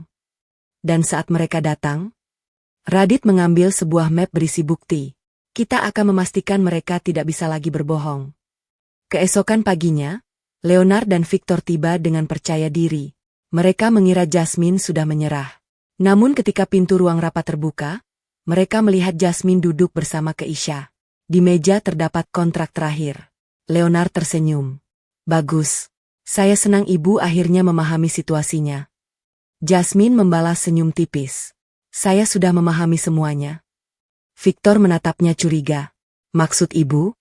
Dan saat mereka datang, Radit mengambil sebuah map berisi bukti. Kita akan memastikan mereka tidak bisa lagi berbohong. Keesokan paginya, Leonard dan Victor tiba dengan percaya diri. Mereka mengira Jasmine sudah menyerah. Namun ketika pintu ruang rapat terbuka, mereka melihat Jasmine duduk bersama Keisha. Di meja terdapat kontrak terakhir. Leonard tersenyum. Bagus. Saya senang ibu akhirnya memahami situasinya. Jasmine membalas senyum tipis. Saya sudah memahami semuanya. Victor menatapnya curiga. Maksud ibu?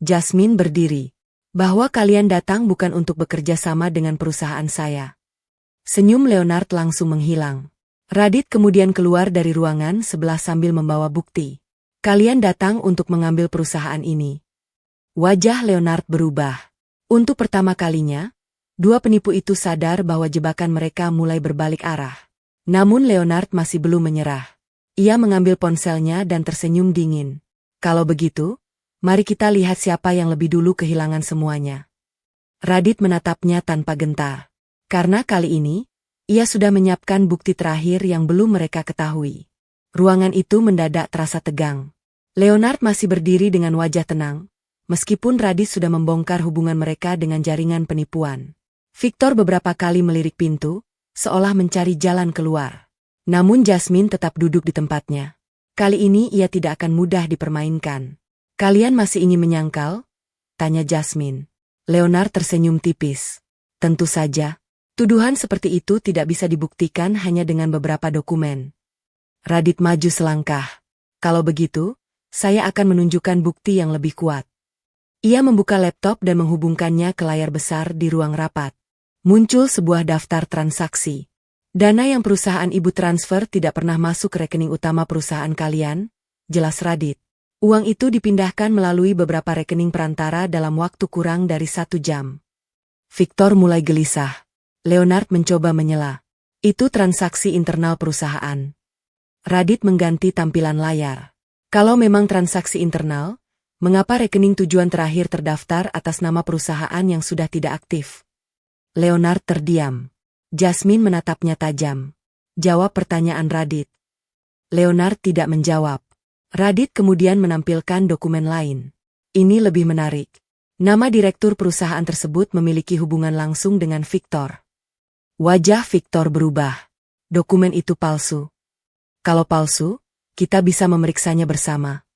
Jasmine berdiri. Bahwa kalian datang bukan untuk bekerja sama dengan perusahaan saya. Senyum Leonard langsung menghilang. Radit kemudian keluar dari ruangan sebelah sambil membawa bukti. Kalian datang untuk mengambil perusahaan ini. Wajah Leonard berubah. Untuk pertama kalinya, dua penipu itu sadar bahwa jebakan mereka mulai berbalik arah. Namun Leonard masih belum menyerah. Ia mengambil ponselnya dan tersenyum dingin. Kalau begitu, mari kita lihat siapa yang lebih dulu kehilangan semuanya. Radit menatapnya tanpa gentar. Karena kali ini, ia sudah menyiapkan bukti terakhir yang belum mereka ketahui. Ruangan itu mendadak terasa tegang. Leonard masih berdiri dengan wajah tenang, meskipun Radit sudah membongkar hubungan mereka dengan jaringan penipuan. Victor beberapa kali melirik pintu, seolah mencari jalan keluar. Namun Jasmine tetap duduk di tempatnya. Kali ini ia tidak akan mudah dipermainkan. Kalian masih ingin menyangkal? Tanya Jasmine. Leonard tersenyum tipis. Tentu saja. Tuduhan seperti itu tidak bisa dibuktikan hanya dengan beberapa dokumen. Radit maju selangkah. Kalau begitu, saya akan menunjukkan bukti yang lebih kuat. Ia membuka laptop dan menghubungkannya ke layar besar di ruang rapat. Muncul sebuah daftar transaksi. Dana yang perusahaan ibu transfer tidak pernah masuk ke rekening utama perusahaan kalian, jelas Radit. Uang itu dipindahkan melalui beberapa rekening perantara dalam waktu kurang dari 1 jam. Victor mulai gelisah. Leonard mencoba menyela. Itu transaksi internal perusahaan. Radit mengganti tampilan layar. Kalau memang transaksi internal, mengapa rekening tujuan terakhir terdaftar atas nama perusahaan yang sudah tidak aktif? Leonard terdiam. Jasmine menatapnya tajam. Jawab pertanyaan Radit. Leonard tidak menjawab. Radit kemudian menampilkan dokumen lain. Ini lebih menarik. Nama direktur perusahaan tersebut memiliki hubungan langsung dengan Victor. Wajah Victor berubah. Dokumen itu palsu. Kalau palsu, kita bisa memeriksanya bersama.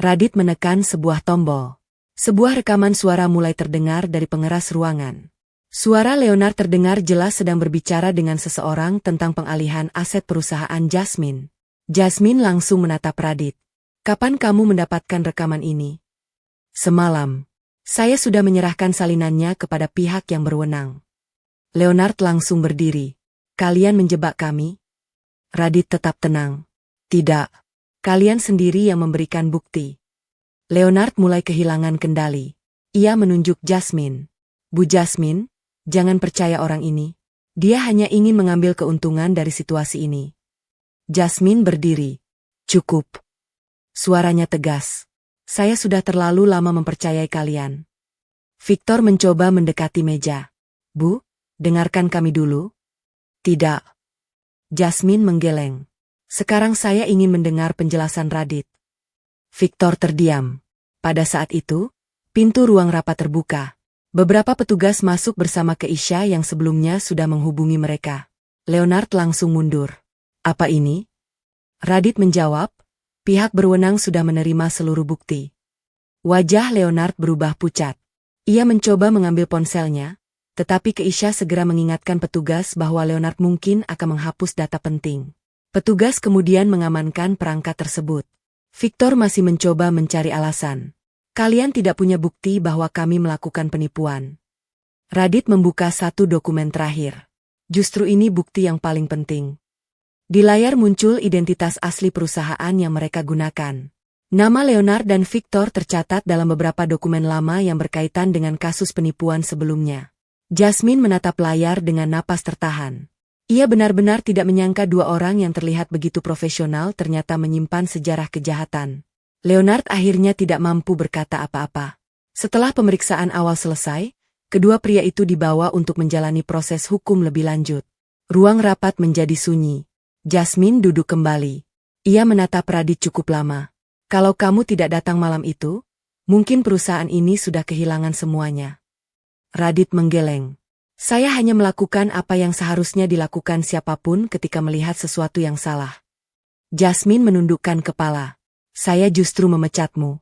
Radit menekan sebuah tombol. Sebuah rekaman suara mulai terdengar dari pengeras ruangan. Suara Leonard terdengar jelas sedang berbicara dengan seseorang tentang pengalihan aset perusahaan Jasmine. Jasmine langsung menatap Radit. Kapan kamu mendapatkan rekaman ini? Semalam. Saya sudah menyerahkan salinannya kepada pihak yang berwenang. Leonard langsung berdiri. Kalian menjebak kami? Radit tetap tenang. Tidak. Kalian sendiri yang memberikan bukti. Leonard mulai kehilangan kendali. Ia menunjuk Jasmine. Bu Jasmine, jangan percaya orang ini. Dia hanya ingin mengambil keuntungan dari situasi ini. Jasmine berdiri. Cukup. Suaranya tegas. Saya sudah terlalu lama mempercayai kalian. Victor mencoba mendekati meja. Bu, dengarkan kami dulu. Tidak. Jasmine menggeleng. Sekarang saya ingin mendengar penjelasan Radit. Victor terdiam. Pada saat itu, pintu ruang rapat terbuka. Beberapa petugas masuk bersama Keisha yang sebelumnya sudah menghubungi mereka. Leonard langsung mundur. Apa ini? Radit menjawab, pihak berwenang sudah menerima seluruh bukti. Wajah Leonard berubah pucat. Ia mencoba mengambil ponselnya, tetapi Keisha segera mengingatkan petugas bahwa Leonard mungkin akan menghapus data penting. Petugas kemudian mengamankan perangkat tersebut. Victor masih mencoba mencari alasan. Kalian tidak punya bukti bahwa kami melakukan penipuan. Radit membuka satu dokumen terakhir. Justru ini bukti yang paling penting. Di layar muncul identitas asli perusahaan yang mereka gunakan. Nama Leonard dan Victor tercatat dalam beberapa dokumen lama yang berkaitan dengan kasus penipuan sebelumnya. Jasmine menatap layar dengan napas tertahan. Ia benar-benar tidak menyangka dua orang yang terlihat begitu profesional ternyata menyimpan sejarah kejahatan. Leonard akhirnya tidak mampu berkata apa-apa. Setelah pemeriksaan awal selesai, kedua pria itu dibawa untuk menjalani proses hukum lebih lanjut. Ruang rapat menjadi sunyi. Jasmine duduk kembali. Ia menatap Radit cukup lama. Kalau kamu tidak datang malam itu, mungkin perusahaan ini sudah kehilangan semuanya. Radit menggeleng. Saya hanya melakukan apa yang seharusnya dilakukan siapapun ketika melihat sesuatu yang salah. Jasmine menundukkan kepala. Saya justru memecatmu.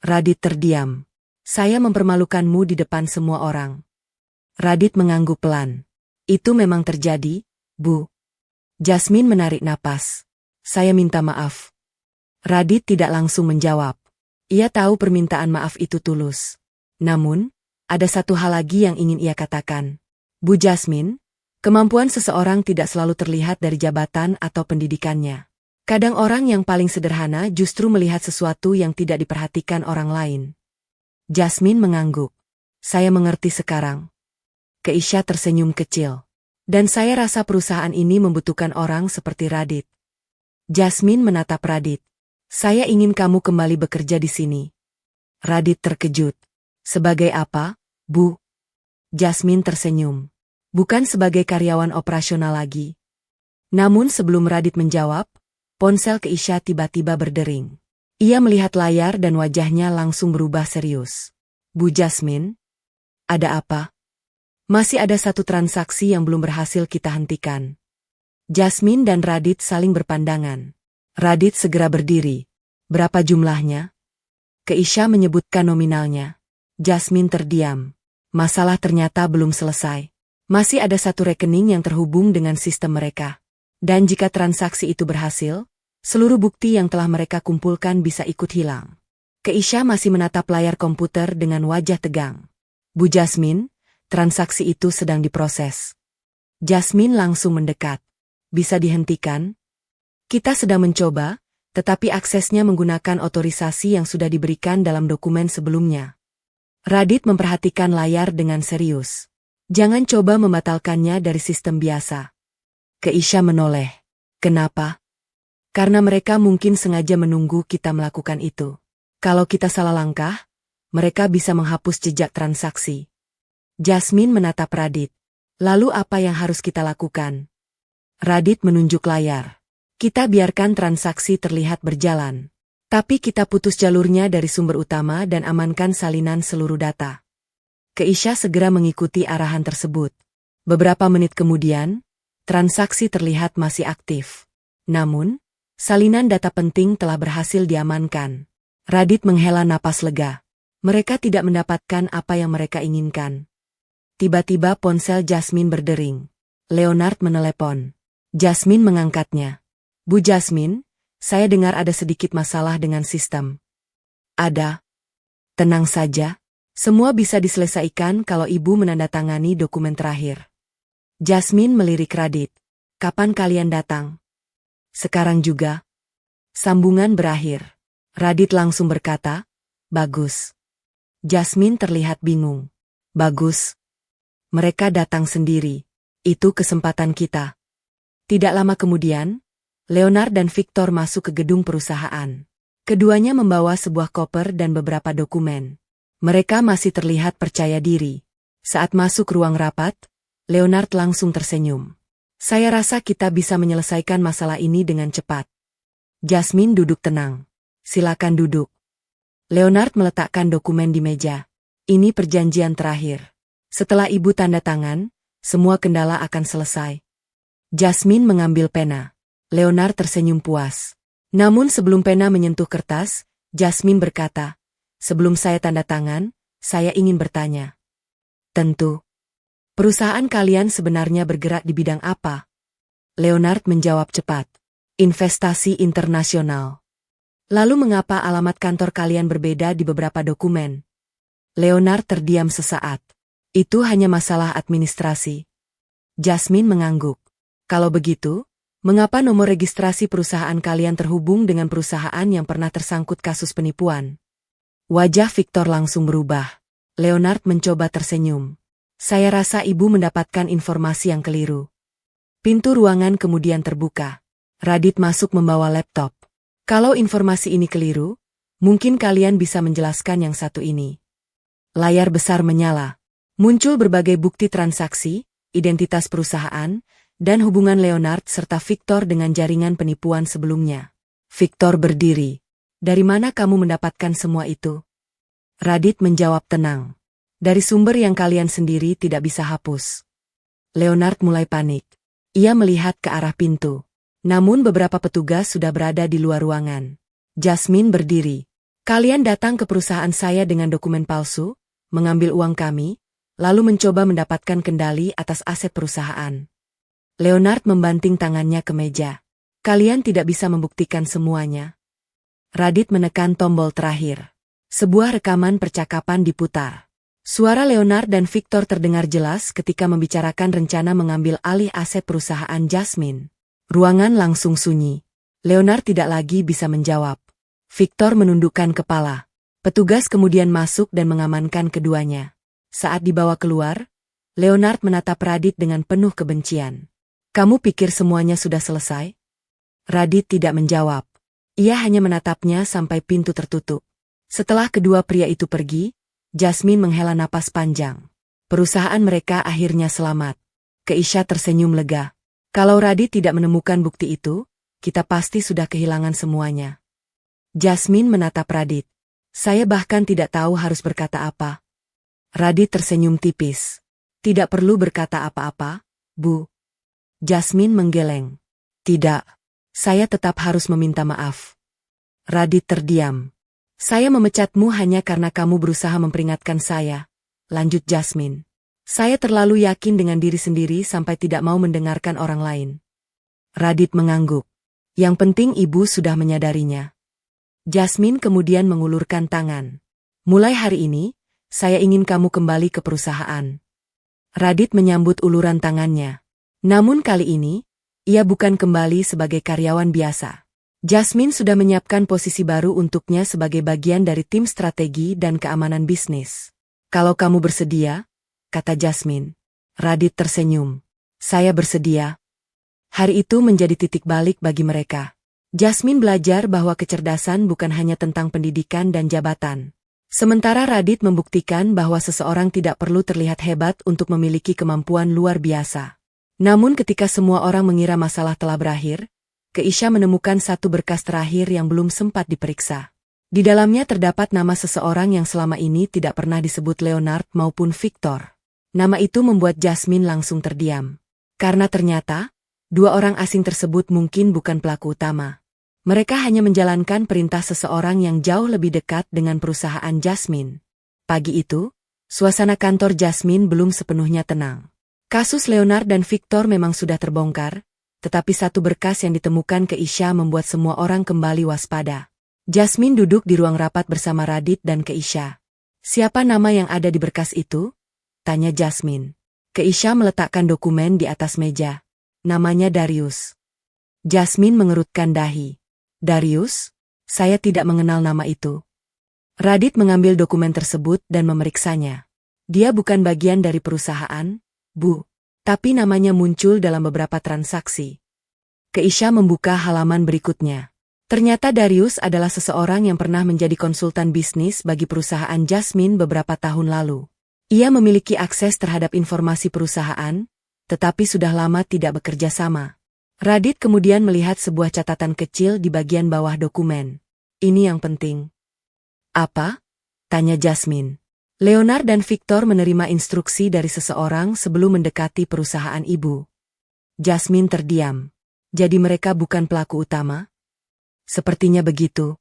Radit terdiam. Saya mempermalukanmu di depan semua orang. Radit mengangguk pelan. Itu memang terjadi, Bu. Jasmine menarik napas. Saya minta maaf. Radit tidak langsung menjawab. Ia tahu permintaan maaf itu tulus. Namun, ada satu hal lagi yang ingin ia katakan. Bu Jasmine, kemampuan seseorang tidak selalu terlihat dari jabatan atau pendidikannya. Kadang orang yang paling sederhana justru melihat sesuatu yang tidak diperhatikan orang lain. Jasmine mengangguk. Saya mengerti sekarang. Keisha tersenyum kecil. Dan saya rasa perusahaan ini membutuhkan orang seperti Radit. Jasmine menatap Radit. Saya ingin kamu kembali bekerja di sini. Radit terkejut. Sebagai apa, Bu? Jasmine tersenyum. Bukan sebagai karyawan operasional lagi. Namun sebelum Radit menjawab, ponsel Keisha tiba-tiba berdering. Ia melihat layar dan wajahnya langsung berubah serius. Bu Jasmine? Ada apa? Masih ada satu transaksi yang belum berhasil kita hentikan. Jasmine dan Radit saling berpandangan. Radit segera berdiri. Berapa jumlahnya? Keisha menyebutkan nominalnya. Jasmine terdiam. Masalah ternyata belum selesai. Masih ada satu rekening yang terhubung dengan sistem mereka. Dan jika transaksi itu berhasil, seluruh bukti yang telah mereka kumpulkan bisa ikut hilang. Keisha masih menatap layar komputer dengan wajah tegang. Bu Jasmine, transaksi itu sedang diproses. Jasmine langsung mendekat. Bisa dihentikan? Kita sedang mencoba, tetapi aksesnya menggunakan otorisasi yang sudah diberikan dalam dokumen sebelumnya. Radit memperhatikan layar dengan serius. Jangan coba membatalkannya dari sistem biasa. Keisha menoleh. Kenapa? Karena mereka mungkin sengaja menunggu kita melakukan itu. Kalau kita salah langkah, mereka bisa menghapus jejak transaksi. Jasmine menatap Radit. Lalu apa yang harus kita lakukan? Radit menunjuk layar. Kita biarkan transaksi terlihat berjalan. Tapi kita putus jalurnya dari sumber utama dan amankan salinan seluruh data. Keisha segera mengikuti arahan tersebut. Beberapa menit kemudian, Transaksi terlihat masih aktif. Namun, salinan data penting telah berhasil diamankan. Radit menghela napas lega. Mereka tidak mendapatkan apa yang mereka inginkan. Tiba-tiba ponsel Jasmine berdering. Leonard menelepon. Jasmine mengangkatnya. Bu Jasmine, saya dengar ada sedikit masalah dengan sistem. Ada. Tenang saja. Semua bisa diselesaikan kalau ibu menandatangani dokumen terakhir. Jasmine melirik Radit. Kapan kalian datang? Sekarang juga. Sambungan berakhir. Radit langsung berkata, bagus. Jasmine terlihat bingung. Bagus. Mereka datang sendiri. Itu kesempatan kita. Tidak lama kemudian, Leonard dan Victor masuk ke gedung perusahaan. Keduanya membawa sebuah koper dan beberapa dokumen. Mereka masih terlihat percaya diri. Saat masuk ruang rapat, Leonard langsung tersenyum. Saya rasa kita bisa menyelesaikan masalah ini dengan cepat. Jasmine duduk tenang. Silakan duduk. Leonard meletakkan dokumen di meja. Ini perjanjian terakhir. Setelah ibu tanda tangan, semua kendala akan selesai. Jasmine mengambil pena. Leonard tersenyum puas. Namun sebelum pena menyentuh kertas, Jasmine berkata, sebelum saya tanda tangan, saya ingin bertanya. Tentu. Perusahaan kalian sebenarnya bergerak di bidang apa? Leonard menjawab cepat. Investasi internasional. Lalu mengapa alamat kantor kalian berbeda di beberapa dokumen? Leonard terdiam sesaat. Itu hanya masalah administrasi. Jasmine mengangguk. Kalau begitu, mengapa nomor registrasi perusahaan kalian terhubung dengan perusahaan yang pernah tersangkut kasus penipuan? Wajah Victor langsung berubah. Leonard mencoba tersenyum. Saya rasa ibu mendapatkan informasi yang keliru. Pintu ruangan kemudian terbuka. Radit masuk membawa laptop. Kalau informasi ini keliru, mungkin kalian bisa menjelaskan yang satu ini. Layar besar menyala. Muncul berbagai bukti transaksi, identitas perusahaan, dan hubungan Leonard serta Victor dengan jaringan penipuan sebelumnya. Victor berdiri. Dari mana kamu mendapatkan semua itu? Radit menjawab tenang. Dari sumber yang kalian sendiri tidak bisa hapus. Leonard mulai panik. Ia melihat ke arah pintu. Namun beberapa petugas sudah berada di luar ruangan. Jasmine berdiri. Kalian datang ke perusahaan saya dengan dokumen palsu, mengambil uang kami, lalu mencoba mendapatkan kendali atas aset perusahaan. Leonard membanting tangannya ke meja. Kalian tidak bisa membuktikan semuanya. Radit menekan tombol terakhir. Sebuah rekaman percakapan diputar. Suara Leonard dan Victor terdengar jelas ketika membicarakan rencana mengambil alih aset perusahaan Jasmine. Ruangan langsung sunyi. Leonard tidak lagi bisa menjawab. Victor menundukkan kepala. Petugas kemudian masuk dan mengamankan keduanya. Saat dibawa keluar, Leonard menatap Radit dengan penuh kebencian. Kamu pikir semuanya sudah selesai? Radit tidak menjawab. Ia hanya menatapnya sampai pintu tertutup. Setelah kedua pria itu pergi, Jasmine menghela napas panjang. Perusahaan mereka akhirnya selamat. Keisha tersenyum lega. Kalau Radit tidak menemukan bukti itu, kita pasti sudah kehilangan semuanya. Jasmine menatap Radit. Saya bahkan tidak tahu harus berkata apa. Radit tersenyum tipis. Tidak perlu berkata apa-apa, Bu. Jasmine menggeleng. Tidak. Saya tetap harus meminta maaf. Radit terdiam. Saya memecatmu hanya karena kamu berusaha memperingatkan saya. Lanjut Jasmine. Saya terlalu yakin dengan diri sendiri sampai tidak mau mendengarkan orang lain. Radit mengangguk. Yang penting ibu sudah menyadarinya. Jasmine kemudian mengulurkan tangan. Mulai hari ini, saya ingin kamu kembali ke perusahaan. Radit menyambut uluran tangannya. Namun kali ini, ia bukan kembali sebagai karyawan biasa. Jasmine sudah menyiapkan posisi baru untuknya sebagai bagian dari tim strategi dan keamanan bisnis. Kalau kamu bersedia, kata Jasmine. Radit tersenyum. Saya bersedia. Hari itu menjadi titik balik bagi mereka. Jasmine belajar bahwa kecerdasan bukan hanya tentang pendidikan dan jabatan. Sementara Radit membuktikan bahwa seseorang tidak perlu terlihat hebat untuk memiliki kemampuan luar biasa. Namun ketika semua orang mengira masalah telah berakhir, Keisha menemukan satu berkas terakhir yang belum sempat diperiksa. Di dalamnya terdapat nama seseorang yang selama ini tidak pernah disebut Leonard maupun Victor. Nama itu membuat Jasmine langsung terdiam. Karena ternyata, Dua orang asing tersebut mungkin bukan pelaku utama. Mereka hanya menjalankan perintah seseorang yang jauh lebih dekat dengan perusahaan Jasmine. Pagi itu, suasana kantor Jasmine belum sepenuhnya tenang. Kasus Leonard dan Victor memang sudah terbongkar, tetapi satu berkas yang ditemukan Keisha membuat semua orang kembali waspada. Jasmine duduk di ruang rapat bersama Radit dan Keisha. "Siapa nama yang ada di berkas itu?" tanya Jasmine. Keisha meletakkan dokumen di atas meja. "Namanya Darius." Jasmine mengerutkan dahi. "Darius? Saya tidak mengenal nama itu." Radit mengambil dokumen tersebut dan memeriksanya. "Dia bukan bagian dari perusahaan, Bu. Tapi namanya muncul dalam beberapa transaksi." Keisha membuka halaman berikutnya. Ternyata Darius adalah seseorang yang pernah menjadi konsultan bisnis bagi perusahaan Jasmine beberapa tahun lalu. Ia memiliki akses terhadap informasi perusahaan, tetapi sudah lama tidak bekerja sama. Radit kemudian melihat sebuah catatan kecil di bagian bawah dokumen. "Ini yang penting." "Apa?" tanya Jasmine. "Leonard dan Victor menerima instruksi dari seseorang sebelum mendekati perusahaan ibu." Jasmine terdiam. "Jadi mereka bukan pelaku utama?" "Sepertinya begitu."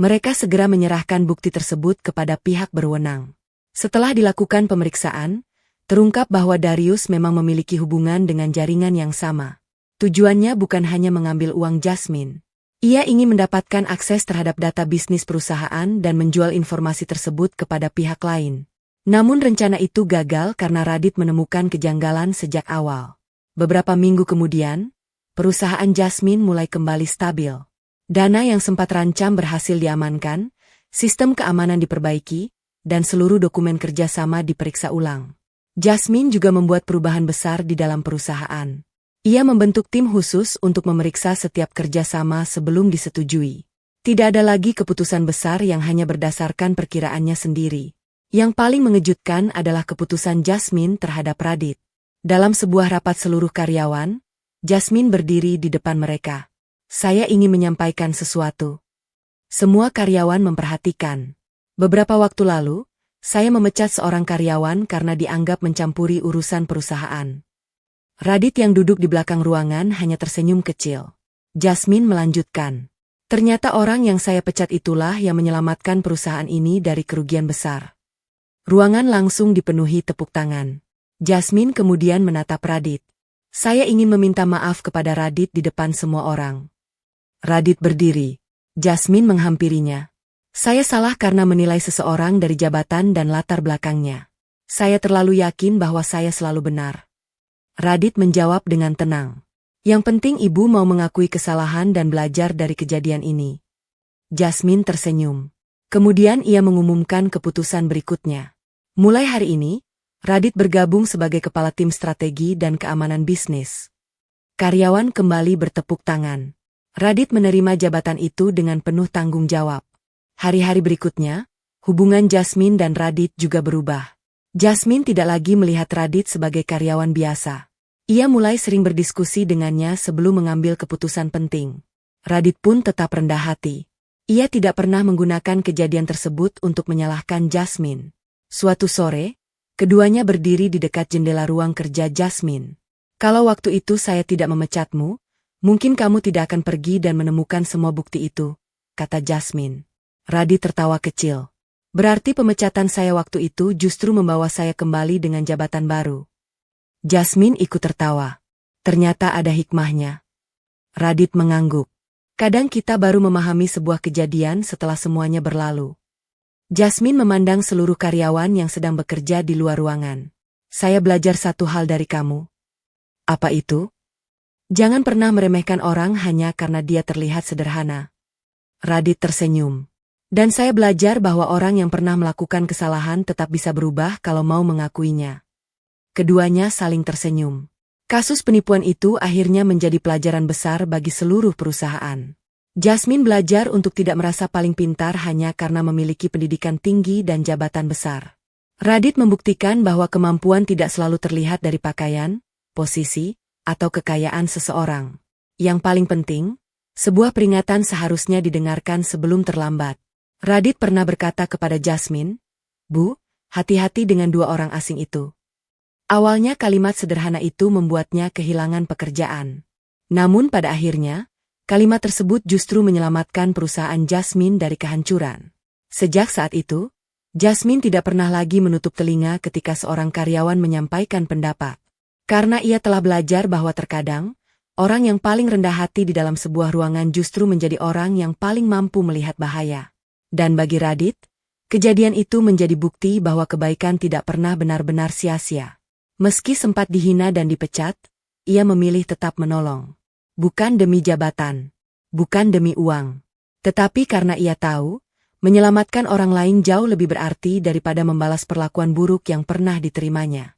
Mereka segera menyerahkan bukti tersebut kepada pihak berwenang. Setelah dilakukan pemeriksaan, terungkap bahwa Darius memang memiliki hubungan dengan jaringan yang sama. Tujuannya bukan hanya mengambil uang Jasmine. Ia ingin mendapatkan akses terhadap data bisnis perusahaan dan menjual informasi tersebut kepada pihak lain. Namun rencana itu gagal karena Radit menemukan kejanggalan sejak awal. Beberapa minggu kemudian, perusahaan Jasmine mulai kembali stabil. Dana yang sempat rancang berhasil diamankan, sistem keamanan diperbaiki, dan seluruh dokumen kerjasama diperiksa ulang. Jasmine juga membuat perubahan besar di dalam perusahaan. Ia membentuk tim khusus untuk memeriksa setiap kerjasama sebelum disetujui. Tidak ada lagi keputusan besar yang hanya berdasarkan perkiraannya sendiri. Yang paling mengejutkan adalah keputusan Jasmine terhadap Radit. Dalam sebuah rapat seluruh karyawan, Jasmine berdiri di depan mereka. "Saya ingin menyampaikan sesuatu." Semua karyawan memperhatikan. "Beberapa waktu lalu, saya memecat seorang karyawan karena dianggap mencampuri urusan perusahaan." Radit yang duduk di belakang ruangan hanya tersenyum kecil. Jasmine melanjutkan. "Ternyata orang yang saya pecat itulah yang menyelamatkan perusahaan ini dari kerugian besar." Ruangan langsung dipenuhi tepuk tangan. Jasmine kemudian menatap Radit. "Saya ingin meminta maaf kepada Radit di depan semua orang." Radit berdiri. Jasmine menghampirinya. "Saya salah karena menilai seseorang dari jabatan dan latar belakangnya. Saya terlalu yakin bahwa saya selalu benar." Radit menjawab dengan tenang. "Yang penting ibu mau mengakui kesalahan dan belajar dari kejadian ini." Jasmine tersenyum. Kemudian ia mengumumkan keputusan berikutnya. Mulai hari ini, Radit bergabung sebagai kepala tim strategi dan keamanan bisnis. Karyawan kembali bertepuk tangan. Radit menerima jabatan itu dengan penuh tanggung jawab. Hari-hari berikutnya, hubungan Jasmine dan Radit juga berubah. Jasmine tidak lagi melihat Radit sebagai karyawan biasa. Ia mulai sering berdiskusi dengannya sebelum mengambil keputusan penting. Radit pun tetap rendah hati. Ia tidak pernah menggunakan kejadian tersebut untuk menyalahkan Jasmine. Suatu sore, keduanya berdiri di dekat jendela ruang kerja Jasmine. "Kalau waktu itu saya tidak memecatmu, mungkin kamu tidak akan pergi dan menemukan semua bukti itu," kata Jasmine. Radit tertawa kecil. "Berarti pemecatan saya waktu itu justru membawa saya kembali dengan jabatan baru." Jasmine ikut tertawa. "Ternyata ada hikmahnya." Radit mengangguk. "Kadang kita baru memahami sebuah kejadian setelah semuanya berlalu." Jasmine memandang seluruh karyawan yang sedang bekerja di luar ruangan. "Saya belajar satu hal dari kamu." "Apa itu?" "Jangan pernah meremehkan orang hanya karena dia terlihat sederhana." Radit tersenyum. "Dan saya belajar bahwa orang yang pernah melakukan kesalahan tetap bisa berubah kalau mau mengakuinya." Keduanya saling tersenyum. Kasus penipuan itu akhirnya menjadi pelajaran besar bagi seluruh perusahaan. Jasmine belajar untuk tidak merasa paling pintar hanya karena memiliki pendidikan tinggi dan jabatan besar. Radit membuktikan bahwa kemampuan tidak selalu terlihat dari pakaian, posisi, atau kekayaan seseorang. Yang paling penting, sebuah peringatan seharusnya didengarkan sebelum terlambat. Radit pernah berkata kepada Jasmine, "Bu, hati-hati dengan dua orang asing itu." Awalnya kalimat sederhana itu membuatnya kehilangan pekerjaan. Namun pada akhirnya, kalimat tersebut justru menyelamatkan perusahaan Jasmine dari kehancuran. Sejak saat itu, Jasmine tidak pernah lagi menutup telinga ketika seorang karyawan menyampaikan pendapat. Karena ia telah belajar bahwa terkadang, orang yang paling rendah hati di dalam sebuah ruangan justru menjadi orang yang paling mampu melihat bahaya. Dan bagi Radit, kejadian itu menjadi bukti bahwa kebaikan tidak pernah benar-benar sia-sia. Meski sempat dihina dan dipecat, ia memilih tetap menolong. Bukan demi jabatan, bukan demi uang, tetapi karena ia tahu, menyelamatkan orang lain jauh lebih berarti daripada membalas perlakuan buruk yang pernah diterimanya.